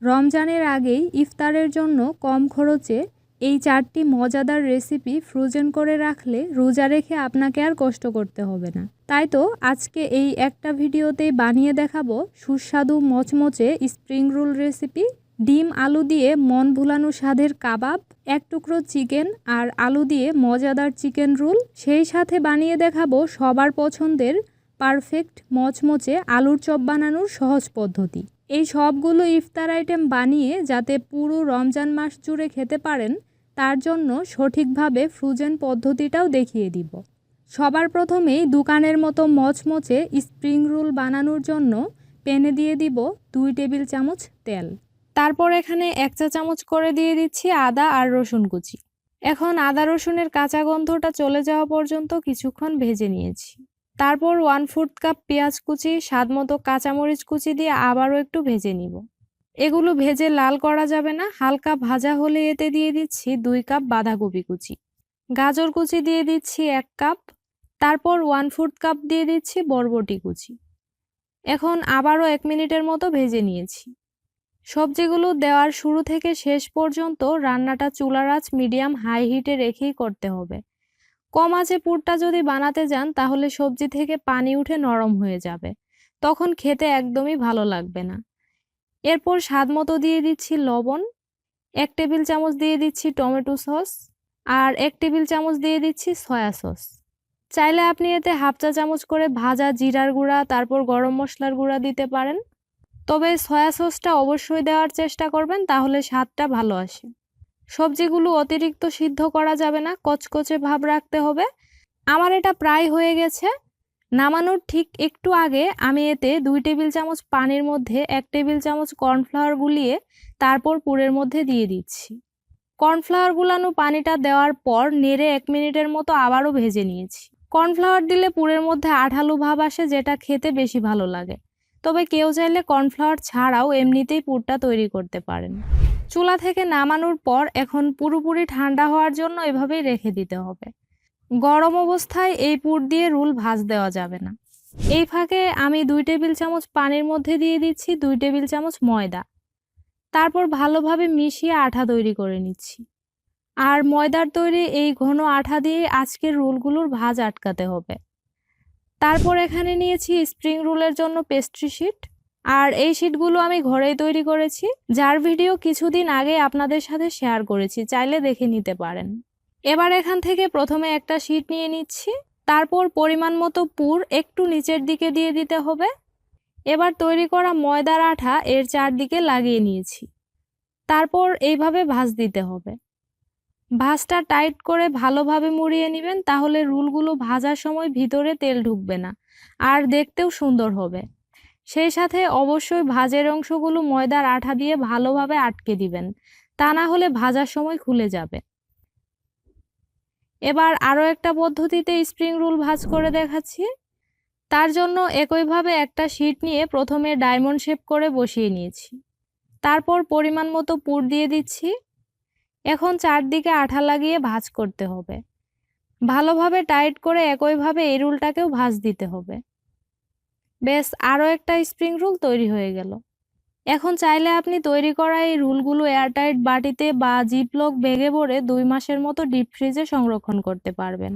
রমজানের আগেই ইফতারের জন্য কম খরচে এই 4টি মজাদার রেসিপি ফ্রোজেন করে রাখলে রোজা রেখে আপনাকে আর কষ্ট করতে হবে না। তাই তো আজকে এই একটা ভিডিওতেই বানিয়ে দেখাবো সুস্বাদু মচমচে স্প্রিং রোল রেসিপি। ডিম আলু দিয়ে মন ভুলানো স্বাদের কাবাব, এক টুকরো চিকেন আর আলু দিয়ে মজাদার চিকেন রোল, সেই সাথে বানিয়ে দেখাবো সবার পছন্দের পারফেক্ট মচমচে আলুর চপ বানানোর সহজ পদ্ধতি। এই সবগুলো ইফতার আইটেম বানিয়ে যাতে পুরো রমজান মাস জুড়ে খেতে পারেন তার জন্য সঠিকভাবে ফ্রোজেন পদ্ধতিটাও দেখিয়ে দিব। সবার প্রথমেই দোকানের মতো মচমচে স্প্রিং রোল বানানোর জন্য প্যানে দিয়ে দিব 2 টেবিল চামচ তেল। তারপর এখানে 1 চা চামচ করে দিয়ে দিচ্ছি আদা আর রসুন কুচি। এখন আদা রসুনের কাঁচা গন্ধটা চলে যাওয়া পর্যন্ত কিছুক্ষণ ভেজে নিয়েছি। তারপর 1/4 কাপ পেঁয়াজ কুচি, স্বাদমতো কাঁচামরিচ কুচি দিয়ে আবারও একটু ভেজে নিব। এগুলো ভেজে লাল করা যাবে না, হালকা ভাজা হলে এতে দিয়ে দিচ্ছি 2 কাপ বাঁধাকপি কুচি। গাজর কুচি দিয়ে দিচ্ছি 1 কাপ। তারপর 1/4 কাপ দিয়ে দিচ্ছি বরবটি কুচি। এখন আবারও 1 মিনিটের মতো ভেজে নিয়েছি। সবজিগুলো দেওয়ার শুরু থেকে শেষ পর্যন্ত রান্নাটা চুলার আঁচ মিডিয়াম হাই হিটে রেখেই করতে হবে। কম আঁচে পুরটা যদি বানাতে যান তাহলে সবজি থেকে পানি উঠে নরম হয়ে যাবে, তখন খেতে একদমই ভালো লাগবে না। এরপর স্বাদমতো দিয়ে দিচ্ছি লবণ, 1 টেবিল চামচ দিয়ে দিচ্ছি টমেটো সস আর 1 টেবিল চামচ দিয়ে দিচ্ছি সয়া সস। চাইলে আপনি এতে 1/2 চা চামচ করে ভাজা জিরার গুঁড়া তারপর গরম মশলার গুঁড়া দিতে পারেন, তবে সয়া সসটা অবশ্যই দেওয়ার চেষ্টা করবেন, তাহলে স্বাদটা ভালো আসে। সবজিগুলো অতিরিক্ত সিদ্ধ করা যাবে না, কচকচে ভাব রাখতে হবে। আমার এটা প্রায় হয়ে গেছে। নামানোর ঠিক একটু আগে আমি এতে 2 টেবিল চামচ পানির মধ্যে 1 টেবিল চামচ কর্নফ্লাওয়ার গুলিয়ে তারপর পুরের মধ্যে দিয়ে দিচ্ছি। কর্নফ্লাওয়ার গুলানো পানিটা দেওয়ার পর নেড়ে 1 মিনিটের মতো আবারও ভেজে নিয়েছি। কর্নফ্লাওয়ার দিলে পুরের মধ্যে আঠালো ভাব আসে, যেটা খেতে বেশি ভালো লাগে। তবে কেউ চাইলে কর্নফ্লাওয়ার ছাড়াও এমনিতেই পুরটা তৈরি করতে পারেন। চুলা থেকে নামানোর পর এখন পুরোপুরি ঠান্ডা হওয়ার জন্য এভাবেই রেখে দিতে হবে। গরম অবস্থায় এই পুর দিয়ে রোল ভাজ দেওয়া যাবে না। এই ফাঁকে আমি 2 টেবিল চামচ পানির মধ্যে দিয়ে দিচ্ছি 2 টেবিল চামচ ময়দা। তারপর ভালোভাবে মিশিয়ে আঠা তৈরি করে নিচ্ছি। আর ময়দার তৈরি এই ঘন আঠা দিয়ে আজকের রোলগুলোর ভাঁজ আটকাতে হবে। তারপর এখানে নিয়েছি স্প্রিং রোলের জন্য পেস্ট্রি শিট, আর এই শিটগুলো আমি ঘরেই তৈরি করেছি, যার ভিডিও কিছুদিন আগে আপনাদের সাথে শেয়ার করেছি, চাইলে দেখে নিতে পারেন। এবার এখান থেকে প্রথমে একটা শিট নিয়ে নিচ্ছি, তারপর পরিমাণ মতো পুর একটু নিচের দিকে দিয়ে দিতে হবে। এবার তৈরি করা ময়দার আঠা এর চারদিকে লাগিয়ে নিয়েছি। তারপর এইভাবে ভাঁজ দিতে হবে। ভাঁজটা টাইট করে ভালোভাবে মুড়িয়ে নেবেন, তাহলে রোলগুলো ভাজার সময় ভিতরে তেল ঢুকবে না আর দেখতেও সুন্দর হবে। সেই সাথে অবশ্যই ভাজের অংশগুলো ময়দার আঠা দিয়ে ভালোভাবে আটকে দিবেন, তা না হলে ভাজার সময় খুলে যাবে। এবার আরও একটা পদ্ধতিতে স্প্রিং রোল ভাজ করে দেখাচ্ছি। তার জন্য একইভাবে একটা শিট নিয়ে প্রথমে ডায়মন্ড শেপ করে বসিয়ে নিয়েছি। তারপর পরিমাণ মতো পুর দিয়ে দিচ্ছি। এখন চারদিকে আঠা লাগিয়ে ভাঁজ করতে হবে। ভালোভাবে টাইট করে একইভাবে এই রোলটাকেও ভাঁজ দিতে হবে। বেশ, আরও একটা স্প্রিং রোল তৈরি হয়ে গেল। এখন চাইলে আপনি তৈরি করা এই রোলগুলো এয়ারটাইট বাটিতে বা জিপলক ব্যাগে ভরে 2 মাসের মতো ডিপ ফ্রিজে সংরক্ষণ করতে পারবেন।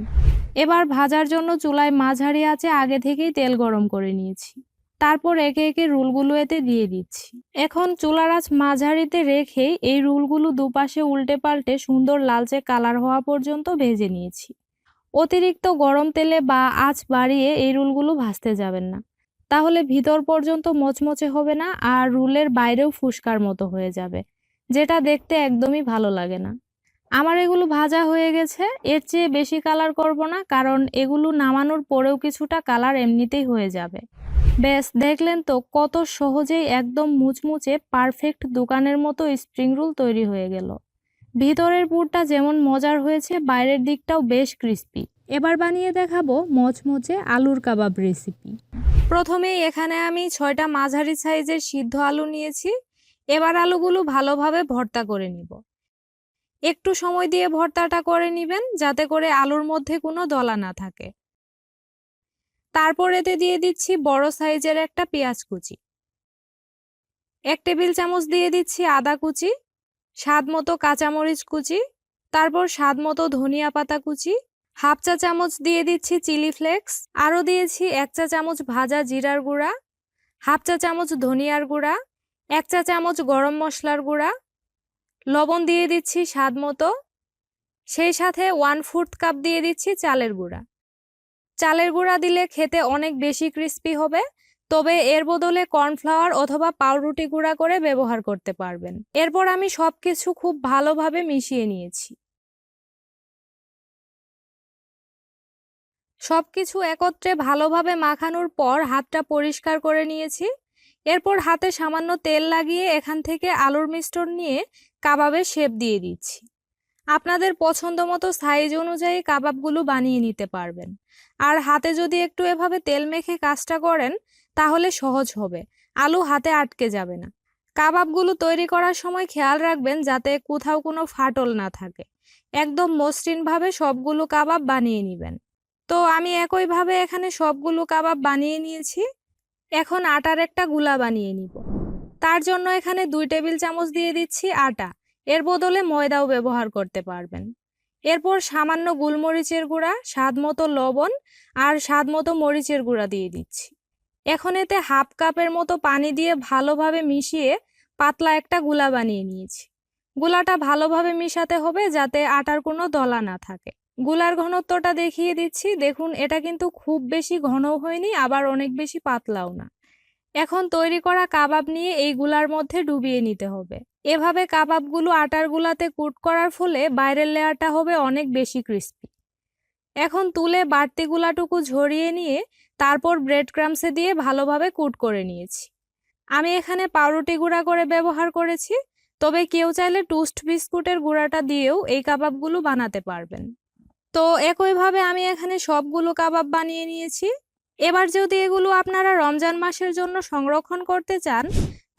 এবার ভাজার জন্য চুলায় মাঝারি আঁচে আগে থেকেই তেল গরম করে নিয়েছি। তারপর একে একে রোলগুলো এতে দিয়ে দিচ্ছি। এখন চুলার আঁচ মাঝারিতে রেখে এই রোলগুলো দুপাশে উল্টে পাল্টে সুন্দর লালচে কালার হওয়া পর্যন্ত ভেজে নিয়েছি। অতিরিক্ত গরম তেলে বা আঁচ বাড়িয়ে এই রোলগুলো ভাজতে যাবেন না, তাহলে ভিতর পর্যন্ত মচমচে হবে না আর রোলের বাইরেও ফুসকার মতো হয়ে যাবে, যেটা দেখতে একদমই ভালো লাগে না। আমার এগুলো ভাজা হয়ে গেছে, এর চেয়ে বেশি কালার করব না, কারণ এগুলো নামানোর পরেও কিছুটা কালার এমনিতেই হয়ে যাবে। বেশ, দেখলেন তো কত সহজেই একদম মুচমুচে পারফেক্ট দোকানের মতো স্প্রিং রোল তৈরি হয়ে গেল। ভিতরের পুরটা যেমন মজার হয়েছে, বাইরের দিকটাও বেশ ক্রিস্পি। এবার বানিয়ে দেখাবো মচমচে আলুর কাবাব রেসিপি। প্রথমেই এখানে আমি 6টা মাঝারি সাইজের সিদ্ধ আলু নিয়েছি। এবার আলুগুলো ভালোভাবে ভর্তা করে নিব। একটু সময় দিয়ে ভর্তাটা করে নেবেন, যাতে করে আলুর মধ্যে কোনো দলা না থাকে। তারপর এতে দিয়ে দিচ্ছি বড় সাইজের একটা পেঁয়াজ কুচি। 1 টেবিল চামচ দিয়ে দিচ্ছি আদা কুচি, স্বাদ মতো কাঁচামরিচ কুচি, তারপর স্বাদ মতো ধনিয়া পাতা কুচি, হাফ চা চামচ দিয়ে দিচ্ছি চিলি ফ্লেক্স, আরও দিয়েছি 1 চা চামচ ভাজা জিরার গুঁড়া, হাফ চা চামচ ধনিয়ার গুঁড়া, 1 চা চামচ গরম মশলার গুঁড়া, লবণ দিয়ে দিচ্ছি স্বাদ মতো, সেই সাথে 1/4 কাপ দিয়ে দিচ্ছি চালের গুঁড়া। চালের গুঁড়া দিলে খেতে অনেক বেশি ক্রিস্পি হবে, তবে এর বদলে কর্নফ্লাওয়ার অথবা পাউরুটি গুঁড়া করে ব্যবহার করতে পারবেন। এরপর আমি সবকিছু খুব ভালোভাবে মিশিয়ে নিয়েছি। সবকিছু একত্রে ভালোভাবে মাখানোর পর হাতটা পরিষ্কার করে নিয়েছি। এরপর হাতে সামান্য তেল লাগিয়ে এখান থেকে আলুর মিশ্রণ নিয়ে কাবাবের শেপ দিয়ে দিচ্ছি। আপনাদের পছন্দ মতো সাইজ অনুযায়ী কাবাবগুলো বানিয়ে নিতে পারবেন। আর হাতে যদি একটু এভাবে তেল মেখে কাজটা করেন তাহলে সহজ হবে, আলু হাতে আটকে যাবে না। কাবাবগুলো তৈরি করার সময় খেয়াল রাখবেন যাতে কোথাও কোনো ফাটল না থাকে। একদম মসৃণভাবে সবগুলো কাবাব বানিয়ে নেবেন। তো আমি একইভাবে এখানে সবগুলো কাবাব বানিয়ে নিয়েছি। এখন আটার একটা গুলা বানিয়ে নিব। তার জন্য এখানে 2 টেবিল চামচ দিয়ে দিচ্ছি আটা, এর বদলে ময়দাও ব্যবহার করতে পারবেন। এরপর সামান্য গোলমরিচের গুঁড়া, স্বাদ মতো লবণ আর স্বাদ মতো মরিচের গুঁড়া দিয়ে দিচ্ছি। এখন এতে হাফ কাপের মতো পানি দিয়ে ভালোভাবে মিশিয়ে পাতলা একটা গুলা বানিয়ে নিয়েছি। গুলাটা ভালোভাবে মিশাতে হবে যাতে আটার কোনো দলা না থাকে। গুলার ঘনত্বটা দেখিয়ে দিচ্ছি, দেখুন এটা কিন্তু খুব বেশি ঘনও হয়নি আবার অনেক বেশি পাতলাও না। এখন তৈরি করা কাবাব নিয়ে এই গুলার মধ্যে ডুবিয়ে নিতে হবে। এভাবে কাবাবগুলো আটার গুলাতে কুট করার ফলে বাইরের লেয়ারটা হবে অনেক বেশি ক্রিস্পি। এখন তুলে বাড়তি গুলাটুকু ঝরিয়ে নিয়ে তারপর ব্রেড ক্রাম্বসে দিয়ে ভালোভাবে কুট করে নিয়েছি। আমি এখানে পাউরুটি গুঁড়া করে ব্যবহার করেছি, তবে কেউ চাইলে টোস্ট বিস্কুটের গুঁড়াটা দিয়েও এই কাবাবগুলো বানাতে পারবেন। তো একইভাবে আমি এখানে সবগুলো কাবাব বানিয়ে নিয়েছি। এবার যদি এগুলো আপনারা রমজান মাসের জন্য সংরক্ষণ করতে চান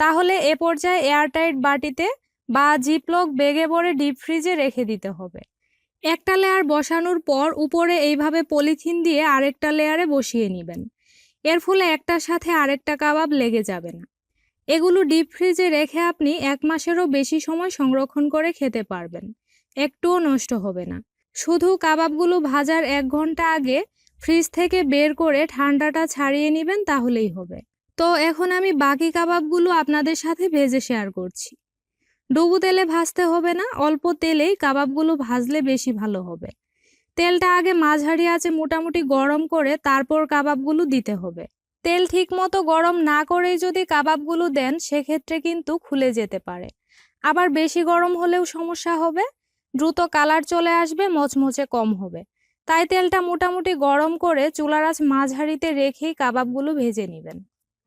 তাহলে এ পর্যায়ে এয়ারটাইট বাটিতে বা জিপলক ব্যাগে ভরে ডিপ ফ্রিজে রেখে দিতে হবে। একটা লেয়ার বসানোর পর উপরে এইভাবে পলিথিন দিয়ে আরেকটা লেয়ারে বসিয়ে নেবেন। এর ফলে একটার সাথে আরেকটা কাবাব লেগে যাবে না। এগুলো ডিপ ফ্রিজে রেখে আপনি 1 মাসেরও বেশি সময় সংরক্ষণ করে খেতে পারবেন, একটুও নষ্ট হবে না। শুধু কাবাবগুলো ভাজার 1 ঘন্টা আগে ফ্রিজ থেকে বের করে ঠান্ডাটা ছাড়িয়ে নেবেন, তাহলেই হবে। তো এখন আমি বাকি কাবাবগুলো আপনাদের সাথে ভেজে শেয়ার করছি। ডুবো তেলে ভাজতে হবে না, অল্প তেলেই কাবাবগুলো ভাজলে বেশি ভালো হবে। তেলটা আগে মাঝারি আঁচে মোটামুটি গরম করে তারপর কাবাবগুলো দিতে হবে। তেল ঠিক মতো গরম না করেই যদি কাবাবগুলো দেন সেক্ষেত্রে কিন্তু খুলে যেতে পারে, আবার বেশি গরম হলেও সমস্যা হবে, দ্রুত কালার চলে আসবে, মচমচে কম হবে। তাই তেলটা মোটামুটি গরম করে চুলার আঁচ মাঝারিতে রেখেই কাবাবগুলো ভেজে নেবেন।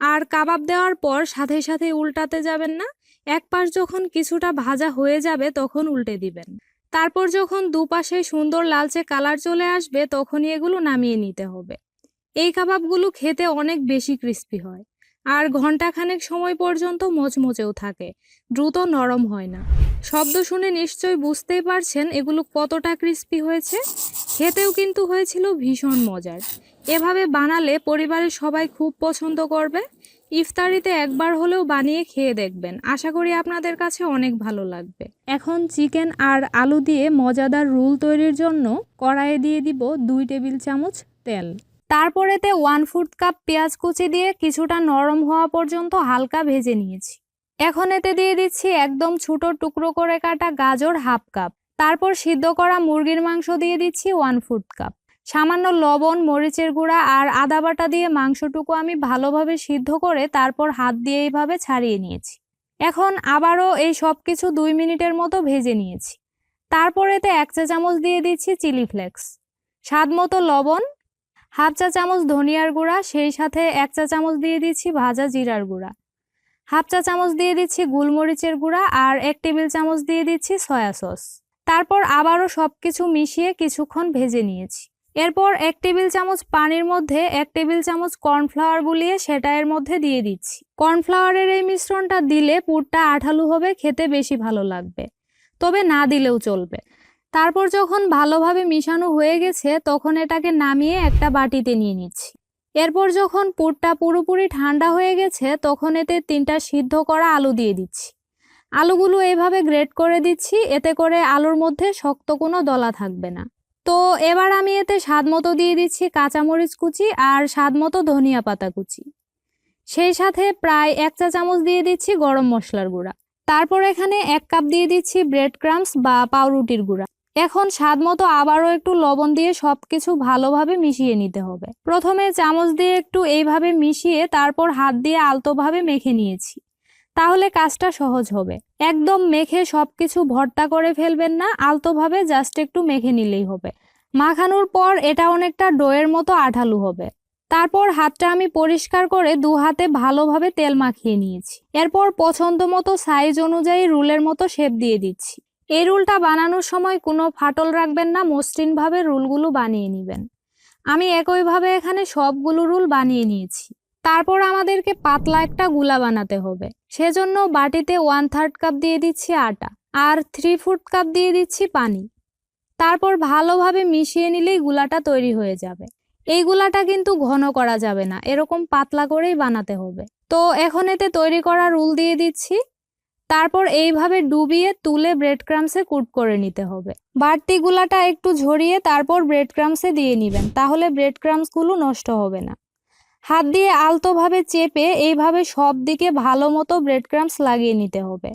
আর কাবাব দেওয়ার পর সাথে সাথে উল্টাতে যাবেন না, এক পাশ যখন কিছুটা ভাজা হয়ে যাবে তখন উল্টে দিবেন। তারপর যখন দুপাশে সুন্দর লালচে কালার চলে আসবে তখনই এগুলো নামিয়ে নিতে হবে। এই কাবাবগুলো খেতে অনেক বেশি ক্রিস্পি হয় আর ঘন্টাখানেক সময় পর্যন্ত মচমচেও থাকে, দ্রুত নরম হয় না। শব্দ শুনে নিশ্চয়ই বুঝতেই পারছেন এগুলো কতটা ক্রিস্পি হয়েছে। খেতেও কিন্তু হয়েছিল ভীষণ মজার। এভাবে বানালে পরিবারের সবাই খুব পছন্দ করবে। ইফতারিতে একবার হলেও বানিয়ে খেয়ে দেখবেন, আশা করি আপনাদের কাছে অনেক ভালো লাগবে। এখন চিকেন আর আলু দিয়ে মজাদার রোল তৈরির জন্য কড়াইয়ে দিয়ে দিব 2 টেবিল চামচ তেল। তারপর এতে 1/4 কাপ পেঁয়াজ কুচি দিয়ে কিছুটা নরম হওয়া পর্যন্ত হালকা ভেজে নিয়েছি। এখন এতে দিয়ে দিচ্ছি একদম ছোট টুকরো করে কাটা গাজর হাফ কাপ। তারপর সিদ্ধ করা মুরগির মাংস দিয়ে দিচ্ছি 1/4 কাপ। সামান্য লবণ, মরিচের গুঁড়া আর আদা বাটা দিয়ে মাংসটুকু আমি ভালোভাবে সিদ্ধ করে তারপর হাত দিয়ে এইভাবে ছাড়িয়ে নিয়েছি। এখন আবারও এই সব কিছু 2 মিনিটের মতো ভেজে নিয়েছি। তারপর এতে 1 চা চামচ দিয়ে দিচ্ছি চিলি ফ্লেক্স, স্বাদ মতো লবণ, হাফ চা চামচ ধনিয়ার গুঁড়া, সেই সাথে 1 চা চামচ দিয়ে দিচ্ছি ভাজা জিরার গুঁড়া, হাফ চা চামচ দিয়ে দিচ্ছি গোলমরিচের গুঁড়া আর 1 টেবিল চামচ দিয়ে দিচ্ছি সয়া সস। তারপর আবারও সবকিছু মিশিয়ে কিছুক্ষণ ভেজে নিয়েছি। এরপর 1 টেবিল চামচ পানির মধ্যে 1 টেবিল চামচ কর্নফ্লাওয়ার গুলিয়ে সেটা এর মধ্যে দিয়ে দিচ্ছি। কর্নফ্লাওয়ারের এই মিশ্রণটা দিলে পুরটা আঠালো হবে, খেতে বেশি ভালো লাগবে, তবে না দিলেও চলবে। তারপর যখন ভালোভাবে মিশানো হয়ে গেছে তখন এটাকে নামিয়ে একটা বাটিতে নিয়ে নিচ্ছি। এরপর যখন পুরটা পুরোপুরি ঠান্ডা হয়ে গেছে তখন এতে 3টা সিদ্ধ করা আলু দিয়ে দিচ্ছি। আলুগুলো এইভাবে গ্রেট করে দিচ্ছি, এতে করে আলুর মধ্যে শক্ত কোনো দলা থাকবে না। তো এবার আমি এতে স্বাদ মতো দিয়ে দিচ্ছি কাঁচামরিচ কুচি আর স্বাদ মতো ধনিয়া পাতা কুচি। সেই সাথে প্রায় 1 চা চামচ দিয়ে দিচ্ছি গরম মশলার গুঁড়া। তারপর এখানে 1 কাপ দিয়ে দিচ্ছি ব্রেড ক্রাম্বস বা পাউরুটির গুঁড়া। এখন স্বাদ মতো আবারও একটু লবণ দিয়ে সবকিছু ভালোভাবে মিশিয়ে নিতে হবে। প্রথমে চামচ দিয়ে একটু এইভাবে মিশিয়ে তারপর হাত দিয়ে আলতোভাবে মেখে নিয়েছি, তাহলে কাজটা সহজ হবে। একদম মেখে সবকিছু ভর্তা করে ফেলবেন না, আলতোভাবে জাস্ট একটু মেখে নিলেই হবে। মাখানোর পর এটা অনেকটা ডোয়ের মতো আঠালো হবে। তারপর হাতটা আমি পরিষ্কার করে 2 হাতে ভালোভাবে তেল মাখিয়ে নিয়েছি। এরপর পছন্দ মতো সাইজ অনুযায়ী রুলের মতো শেপ দিয়ে দিচ্ছি। এই রুলটা বানানোর সময় কোনো ফাটল রাখবেন না, মসৃণভাবে রুলগুলো বানিয়ে নেবেন। আমি একইভাবে এখানে সবগুলো রুল বানিয়ে নিয়েছি। তারপর আমাদেরকে পাতলা একটা গুলা বানাতে হবে। সেজন্য বাটিতে 1/3 কাপ দিয়ে দিচ্ছি আটা আর 3/4 কাপ দিয়ে দিচ্ছি পানি। তারপর ভালোভাবে মিশিয়ে নিলেই গুলাটা তৈরি হয়ে যাবে। এই গুলাটা কিন্তু ঘন করা যাবে না, এরকম পাতলা করেই বানাতে হবে। তো এখন এতে তৈরি করা রুল দিয়ে দিচ্ছি। তারপর এইভাবে ডুবিয়ে তুলে ব্রেড ক্রাম্বসে কুট করে নিতে হবে। বাড়তি গুলাটা একটু ঝরিয়ে তারপর ব্রেড ক্রাম্বসে দিয়ে নেবেন, তাহলে ব্রেড ক্রাম্বসগুলো নষ্ট হবে না। হাত দিয়ে আলতোভাবে চেপে এইভাবে সব দিকে ভালো মতো ব্রেড ক্রাম্বস লাগিয়ে নিতে হবে।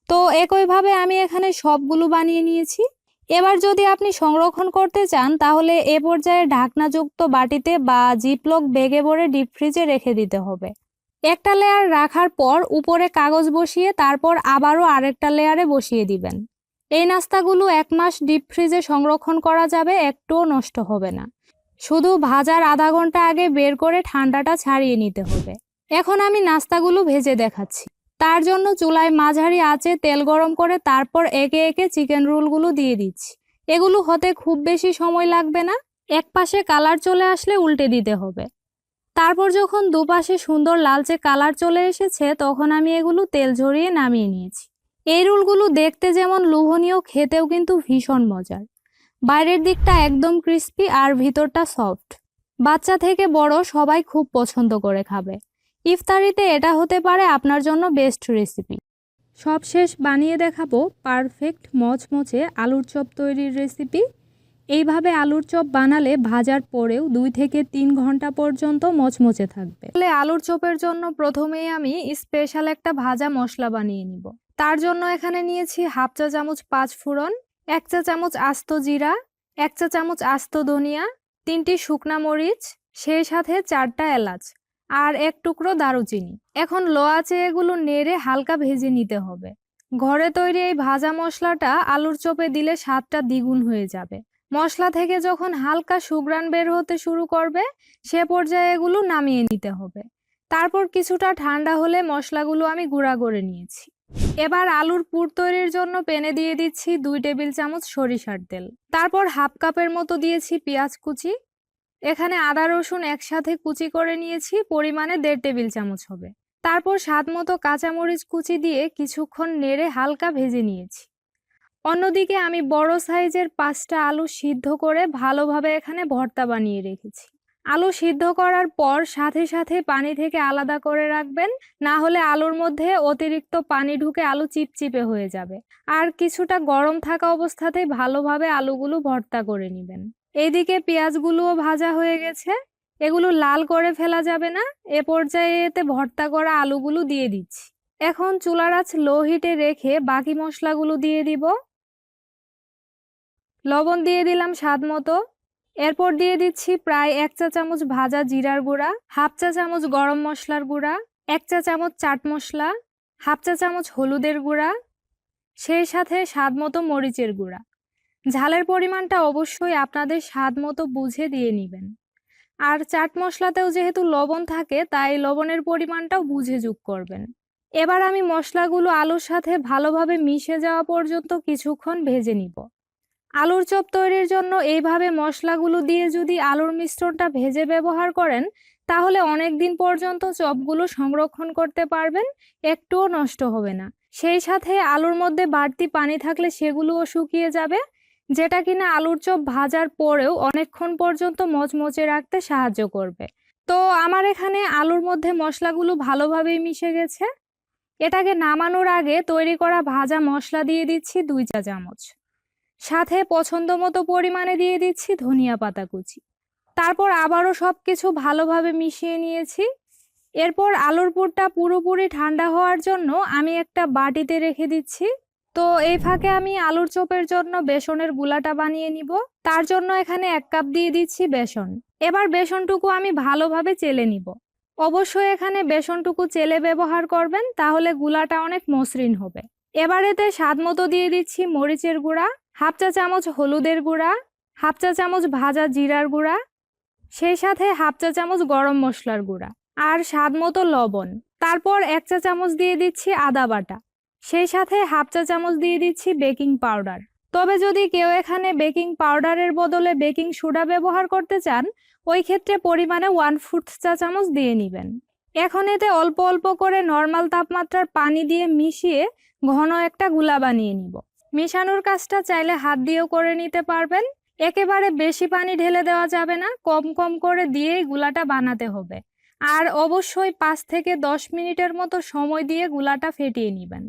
তো একইভাবে আমি এখানে সবগুলো বানিয়ে নিয়েছি। এবার যদি আপনি সংরক্ষণ করতে চান তাহলে এ পর্যায়ে ঢাকনাযুক্ত বাটিতে বা জিপলক ব্যাগে ভরে ডিপ ফ্রিজে রেখে দিতে হবে। একটা লেয়ার রাখার পর উপরে কাগজ বসিয়ে তারপর আবারও আরেকটা লেয়ারে বসিয়ে দিবেন। এই নাস্তাগুলো 1 মাস ডিপ ফ্রিজে সংরক্ষণ করা যাবে, একটুও নষ্ট হবে না। শুধু ভাজার আধা ঘন্টা আগে বের করে ঠান্ডাটা ছাড়িয়ে নিতে হবে। এখন আমি নাস্তাগুলো ভেজে দেখাচ্ছি। তার জন্য চুলায় মাঝারি আঁচে তেল গরম করে তারপর একে একে চিকেন রোলগুলো দিয়ে দিচ্ছি। এগুলো হতে খুব বেশি সময় লাগবে না। এক পাশে কালার চলে আসলে উল্টে দিতে হবে। তারপর যখন দুপাশে সুন্দর লালচে কালার চলে এসেছে তখন আমি এগুলো তেল ঝরিয়ে নামিয়ে নিয়েছি। এই রোলগুলো দেখতে যেমন লোভনীয়, খেতেও কিন্তু ভীষণ মজার। বাইরের দিকটা একদম ক্রিস্পি আর ভিতরটা সফট। বাচ্চা থেকে বড় সবাই খুব পছন্দ করে খাবে। ইফতারিতে এটা হতে পারে আপনার জন্য বেস্ট রেসিপি। সবশেষ বানিয়ে দেখাবো পারফেক্ট মচমচে আলুর চপ তৈরির রেসিপি। এইভাবে আলুর চপ বানালে ভাজার পরেও 2 থেকে 3 ঘন্টা পর্যন্ত মচমচে থাকবে। তাহলে আলুর চপের জন্য প্রথমেই আমি স্পেশাল একটা ভাজা মশলা বানিয়ে নিব। তার জন্য এখানে নিয়েছি 1/2 চা চামচ 5 ফোড়ন, 1 চা চামচ আস্ত জিরা, 1 চা চামচ আস্ত ধনিয়া, 3টি শুকনা মরিচ, সেই সাথে 4টা এলাচ আর 1 টুকরো দারুচিনি। এখন লো আঁচে এগুলো নেড়ে হালকা ভেজে নিতে হবে। ঘরে তৈরি এই ভাজা মশলাটা আলুর চপে দিলে স্বাদটা দ্বিগুণ হয়ে যাবে। মশলা থেকে যখন হালকা সুঘ্রাণ বের হতে শুরু করবে সে পর্যায়ে এগুলো নামিয়ে নিতে হবে। তারপর কিছুটা ঠান্ডা হলে মশলাগুলো আমি গুঁড়া করে নিয়েছি। এবার আলুর পুর তৈরির জন্য প্যানে দিয়ে দিচ্ছি 2 টেবিল চামচ সরিষার তেল। তারপর 1/2 কাপের মতো দিয়েছি পেঁয়াজ কুচি। এখানে আদা রসুন একসাথে কুচি করে নিয়েছি, পরিমাণে 1.5 টেবিল চামচ হবে। তারপর স্বাদ মতো কাঁচামরিচ কুচি দিয়ে কিছুক্ষণ নেড়ে হালকা ভেজে নিয়েছি। অন্যদিকে আমি বড় সাইজের 5টা আলু সিদ্ধ করে ভালোভাবে এখানে ভর্তা বানিয়ে রেখেছি। আলু সিদ্ধ করার পর সাথে সাথে পানি থেকে আলাদা করে রাখবেন, না হলে আলুর মধ্যে অতিরিক্ত পানি ঢুকে আলু চিপচিপে হয়ে যাবে। আর কিছুটা গরম থাকা অবস্থাতেই ভালোভাবে আলুগুলো ভর্তা করে নেবেন। এইদিকে পেঁয়াজগুলোও ভাজা হয়ে গেছে, এগুলো লাল করে ফেলা যাবে না। এ পর্যায়ে এতে ভর্তা করা আলুগুলো দিয়ে দিচ্ছি। এখন চুলার আঁচ লো হিটে রেখে বাকি মশলাগুলো দিয়ে দিব। লবণ দিয়ে দিলাম স্বাদ মতো। এরপর দিয়ে দিচ্ছি প্রায় 1 চা চামচ ভাজা জিরার গুঁড়া, 1/2 চা চামচ গরম মশলার গুঁড়া, 1 চা চামচ চাট মশলা, 1/2 চা চামচ হলুদের গুঁড়া, সেই সাথে স্বাদ মতো মরিচের গুঁড়া। ঝালের পরিমাণটা অবশ্যই আপনাদের স্বাদ মতো বুঝে দিয়ে নেবেন। আর চাট মশলাতেও যেহেতু লবণ থাকে তাই লবণের পরিমাণটাও বুঝে যোগ করবেন। এবার আমি মশলাগুলো আলুর সাথে ভালোভাবে মিশে যাওয়া পর্যন্ত কিছুক্ষণ ভেজে নিব। আলুর চপ তৈরির জন্য এইভাবে মশলাগুলো দিয়ে যদি আলুর মিশ্রণটা ভেজে ব্যবহার করেন তাহলে অনেক দিন পর্যন্ত চপগুলো সংরক্ষণ করতে পারবেন, একটুও নষ্ট হবে না। সেই সাথে আলুর মধ্যে বাড়তি পানি থাকলে সেগুলোও শুকিয়ে যাবে, যেটা কিনা আলুর চপ ভাজার পরেও অনেকক্ষণ পর্যন্ত মচমচে রাখতে সাহায্য করবে। তো আমার এখানে আলুর মধ্যে মশলাগুলো ভালোভাবেই মিশে গেছে। এটাকে নামানোর আগে তৈরি করা ভাজা মশলা দিয়ে দিচ্ছি 2 চা চামচ। সাথে পছন্দ মতো পরিমাণে দিয়ে দিচ্ছি ধনিয়া পাতা কুচি। তারপর আবারও সবকিছু ভালোভাবে মিশিয়ে নিয়েছি। এরপর আলুর পুরটা পুরোপুরি ঠান্ডা হওয়ার জন্য আমি একটা বাটিতে রেখে দিচ্ছি। তো এই ফাঁকে আমি আলুর চপের জন্য বেসনের গুলাটা বানিয়ে নিব। তার জন্য এখানে 1 কাপ দিয়ে দিচ্ছি বেসন। এবার বেসনটুকু আমি ভালোভাবে চেলে নিব। অবশ্যই এখানে বেসনটুকু চেলে ব্যবহার করবেন, তাহলে গুলাটা অনেক মসৃণ হবে। এবার এতে স্বাদ মতো দিয়ে দিচ্ছি মরিচের গুঁড়া, 1/2 চা চামচ হলুদের গুঁড়া, 1/2 চা চামচ ভাজা জিরার গুঁড়া, সেই সাথে 1/2 চা চামচ গরম মশলার গুঁড়া আর স্বাদ মতো লবণ। তারপর 1 চা চামচ দিয়ে দিচ্ছি আদা বাটা, সেই সাথে 1/2 চা চামচ দিয়ে দিচ্ছি বেকিং পাউডার। তবে যদি কেউ এখানে বেকিং পাউডারের বদলে বেকিং সোডা ব্যবহার করতে চান, ওই ক্ষেত্রে পরিমাণে 1/4 চা চামচ দিয়ে নেবেন। এখন এতে অল্প অল্প করে নর্মাল তাপমাত্রার পানি দিয়ে মিশিয়ে ঘন একটা গুলা বানিয়ে নিব। মেশানোর কাজটা চাইলে হাত দিয়েও করে নিতে পারবেন। একেবারে বেশি পানি ঢেলে দেওয়া যাবে না, কম কম করে দিয়েই গুলাটা বানাতে হবে। আর অবশ্যই 5 থেকে 10 মিনিটের মতো সময় দিয়ে গুলাটা ফেটিয়ে নেবেন।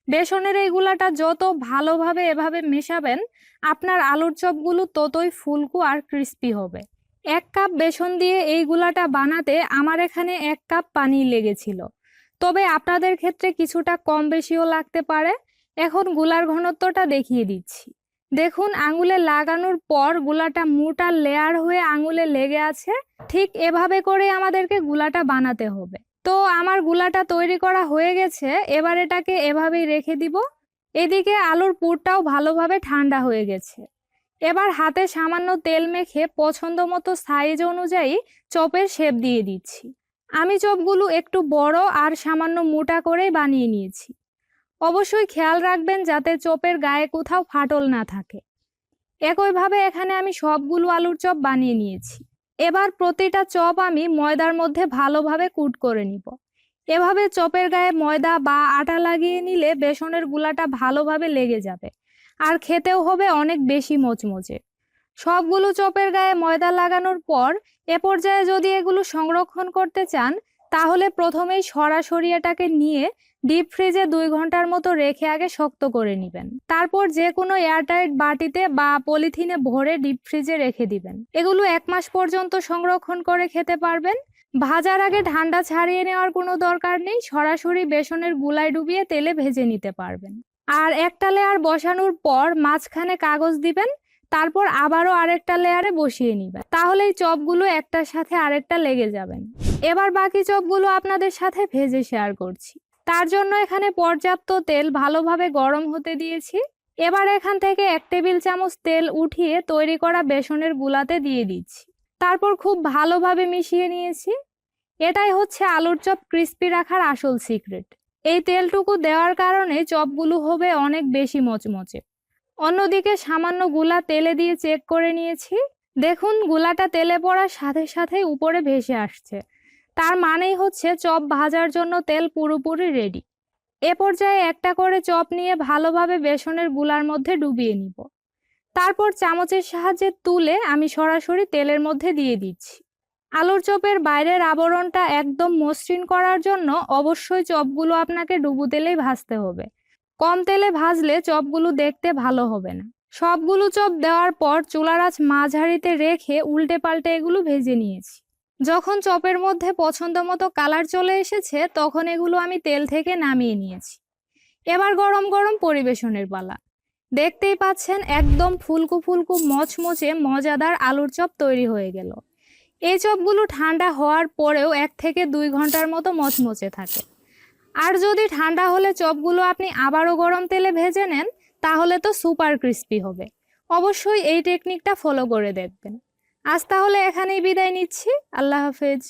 বেসনের এই গুলাটা যত ভালোভাবে এভাবে মেশাবেন, আপনার আলুর চপগুলো ততই ফুলকো আর ক্রিস্পি হবে। 1 কাপ বেসন দিয়ে এই গুলাটা বানাতে আমার এখানে 1 কাপ পানি লেগেছিল, তবে আপনাদের ক্ষেত্রে কিছুটা কম বেশিও লাগতে পারে। এখন গুলার ঘনত্বটা দেখিয়ে দিচ্ছি। দেখুন, আঙুলে লাগানোর পর গুলাটা মোটা লেয়ার হয়ে আঙুলে লেগে আছে। ঠিক এভাবে করে আমাদেরকে গুলাটা বানাতে হবে। তো আমার গুলাটা তৈরি করা হয়ে গেছে। এবার এটাকে এভাবেই রেখে দিব। এদিকে আলুর পুরটাও ভালোভাবে ঠান্ডা হয়ে গেছে। এবার হাতে সামান্য তেল মেখে পছন্দ মতো সাইজ অনুযায়ী চপের শেপ দিয়ে দিচ্ছি। আমি চপগুলো একটু বড় আর সামান্য মোটা করেই বানিয়ে নিয়েছি। অবশ্যই খেয়াল রাখবেন যাতে চপের গায়ে কোথাও ফাটল না থাকে। একইভাবে এখানে আমি সবগুলো আলুর চপ বানিয়ে নিয়েছি। এবার প্রতিটা চপ আমি ময়দার মধ্যে ভালোভাবে কুট করে নিব। এভাবে চপের গায়ে ময়দা বা আটা লাগিয়ে নিলে বেসনের গুলাটা ভালোভাবে লেগে যাবে আর খেতেও হবে অনেক বেশি মচমচে। সবগুলো চপের গায়ে ময়দা লাগানোর পর এ পর্যায়ে যদি এগুলো সংরক্ষণ করতে চান, তাহলে প্রথমেই সরাসরি এটাকে নিয়ে ডিপ ফ্রিজে 2 ঘন্টার মতো রেখে আগে শক্ত করে নেবেন। তারপর যে কোনো এয়ারটাইট বাটিতে বা পলিথিনে ভরে ডিপ ফ্রিজে রেখে দিবেন। এগুলো 1 মাস পর্যন্ত সংরক্ষণ করে খেতে পারবেন। ভাজার আগে ঠান্ডা ছাড়িয়ে নেওয়ার কোনো দরকার নেই, সরাসরি বেসনের গুলায় ডুবিয়ে তেলে ভেজে নিতে পারবেন। আর একটা লেয়ার বসানোর পর মাঝখানে কাগজ দিবেন, তারপর আবারও আরেকটা লেয়ারে বসিয়ে নিবেন। তাহলেই চপগুলো একটার সাথে আরেকটা লেগে যাবেন। এবার বাকি চপগুলো আপনাদের সাথে ভেজে শেয়ার করছি। তার জন্য এখানে পর্যাপ্ত তেল ভালোভাবে গরম হতে দিয়েছি। এবার এখান থেকে 1 টেবিল চামচ তেল উঠিয়ে তৈরি করা বেসনের গুলাতে দিয়ে দিচ্ছি। তারপর খুব ভালোভাবে মিশিয়ে নিয়েছি। এটাই হচ্ছে আলুর চপ ক্রিস্পি রাখার আসল সিক্রেট। এই তেলটুকু দেওয়ার কারণে চপগুলো হবে অনেক বেশি মচমচে। অন্যদিকে সামান্য গুলা তেলে দিয়ে চেক করে নিয়েছি। দেখুন, গুলাটা তেলে পড়ার সাথে সাথে উপরে ভেসে আসছে। তার মানেই হচ্ছে চপ ভাজার জন্য তেল পুরোপুরি রেডি। এ পর্যায়ে একটা করে চপ নিয়ে ভালোভাবে বেসনের গুলার মধ্যে ডুবিয়ে নিব। তারপর চামচের সাহায্যে তুলে আমি সরাসরি তেলের মধ্যে দিয়ে দিচ্ছি। আলুর চপের বাইরের আবরণটা একদম মসৃণ করার জন্য অবশ্যই চপগুলো আপনাকে ডুবো তেলেই ভাজতে হবে। কম তেলে ভাজলে চপগুলো দেখতে ভালো হবে না। সবগুলো চপ দেওয়ার পর চুলার আঁচ মাঝারিতে রেখে উল্টে পাল্টে এগুলো ভেজে নিয়েছি। যখন চপের মধ্যে পছন্দ মতো কালার চলে এসেছে, তখন এগুলো আমি তেল থেকে নামিয়ে নিয়েছি। এবার গরম গরম পরিবেশনের পালা। দেখতেই পাচ্ছেন, একদম ফুলকো ফুলকো মচমচে মজাদার আলুর চপ তৈরি হয়ে গেল। এই চপগুলো ঠান্ডা হওয়ার পরেও 1 থেকে 2 ঘন্টার মতো মচমচে থাকে। আর যদি ঠান্ডা হলে চপগুলো আপনি আবারও গরম তেলে ভেজে নেন, তাহলে তো সুপার ক্রিস্পি হবে। অবশ্যই এই টেকনিকটা ফলো করে দেখবেন। আজ তাহলে এখানেই বিদায় নিচ্ছি। আল্লাহ হাফেজ।